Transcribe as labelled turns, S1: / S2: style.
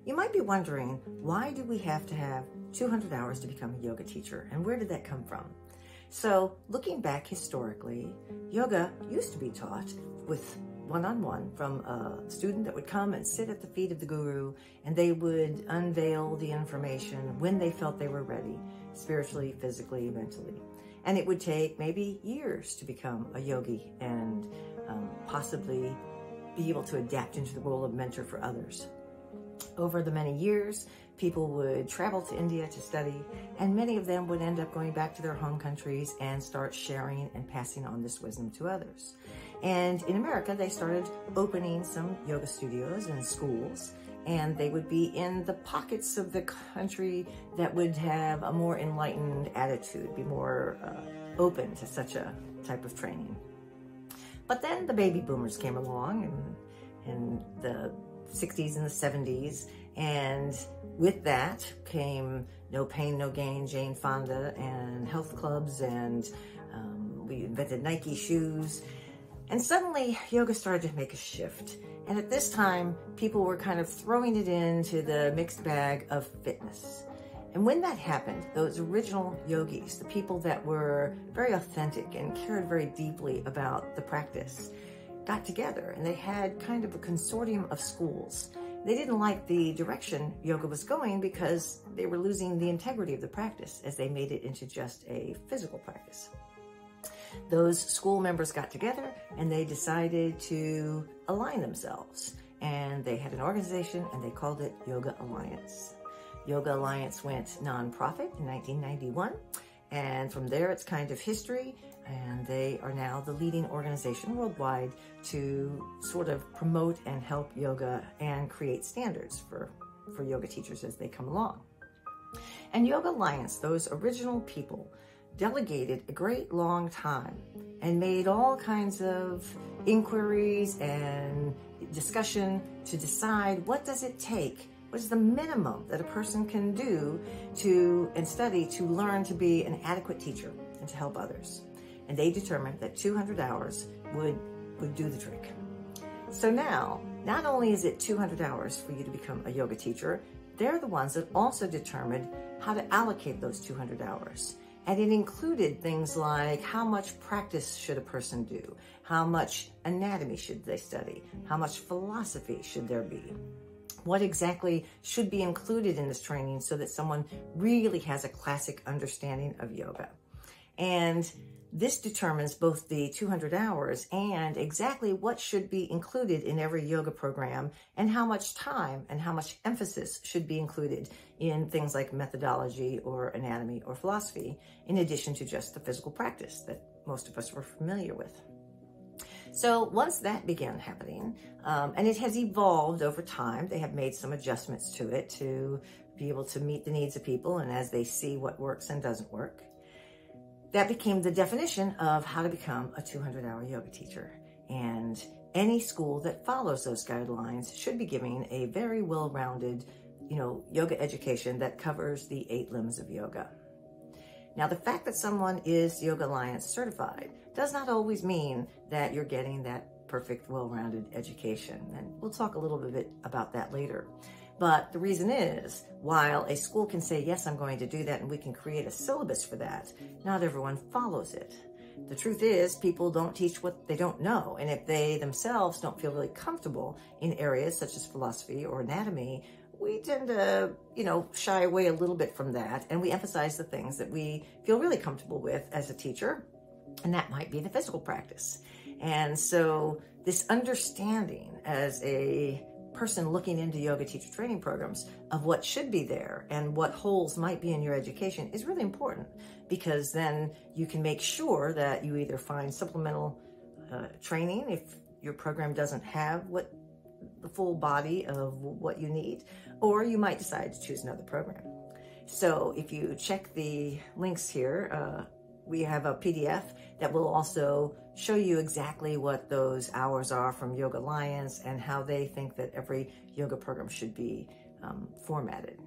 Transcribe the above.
S1: You might be wondering, why do we have to have 200 hours to become a yoga teacher, and where did that come from? So looking back historically, yoga used to be taught with one-on-one from a student that would come and sit at the feet of the guru, and they would unveil the information when they felt they were ready, spiritually, physically, mentally. And it would take maybe years to become a yogi and possibly be able to adapt into the role of mentor for others. Over the many years, people would travel to India to study, and many of them would end up going back to their home countries and start sharing and passing on this wisdom to others. And in America, they started opening some yoga studios and schools, and they would be in the pockets of the country that would have a more enlightened attitude, be more open to such a type of training. But then the baby boomers came along in the 60s and the 70s, and with that came No Pain, No Gain, Jane Fonda, and health clubs, and we invented Nike shoes. And suddenly yoga started to make a shift. And at this time, people were kind of throwing it into the mixed bag of fitness. And when that happened, those original yogis, the people that were very authentic and cared very deeply about the practice, got together, and they had kind of a consortium of schools. They didn't like the direction yoga was going because they were losing the integrity of the practice as they made it into just a physical practice. Those school members got together and they decided to align themselves, and they had an organization and they called it Yoga Alliance. Yoga Alliance went nonprofit in 1991, and from there it's kind of history, and they are now the leading organization worldwide to sort of promote and help yoga and create standards for yoga teachers as they come along. And Yoga Alliance, those original people, delegated a great long time and made all kinds of inquiries and discussion to decide what does it take, what is the minimum that a person can do and study to learn to be an adequate teacher and to help others. And they determined that 200 hours would do the trick. So now, not only is it 200 hours for you to become a yoga teacher, they're the ones that also determined how to allocate those 200 hours. And it included things like how much practice should a person do, how much anatomy should they study, how much philosophy should there be, what exactly should be included in this training so that someone really has a classic understanding of yoga. And this determines both the 200 hours and exactly what should be included in every yoga program, and how much time and how much emphasis should be included in things like methodology or anatomy or philosophy, in addition to just the physical practice that most of us were familiar with. So once that began happening, and it has evolved over time, they have made some adjustments to it to be able to meet the needs of people and as they see what works and doesn't work. That became the definition of how to become a 200-hour yoga teacher. And any school that follows those guidelines should be giving a very well-rounded, yoga education that covers the 8 limbs of yoga. Now, the fact that someone is Yoga Alliance certified does not always mean that you're getting that perfect, well-rounded education. And we'll talk a little bit about that later. But the reason is, while a school can say, yes, I'm going to do that, and we can create a syllabus for that, not everyone follows it. The truth is, people don't teach what they don't know. And if they themselves don't feel really comfortable in areas such as philosophy or anatomy, we tend to, shy away a little bit from that. And we emphasize the things that we feel really comfortable with as a teacher. And that might be the physical practice. And so this understanding as a person looking into yoga teacher training programs of what should be there and what holes might be in your education is really important, because then you can make sure that you either find supplemental training if your program doesn't have the full body of what you need, or you might decide to choose another program. So if you check the links here, we have a PDF that will also show you exactly what those hours are from Yoga Alliance and how they think that every yoga program should be formatted.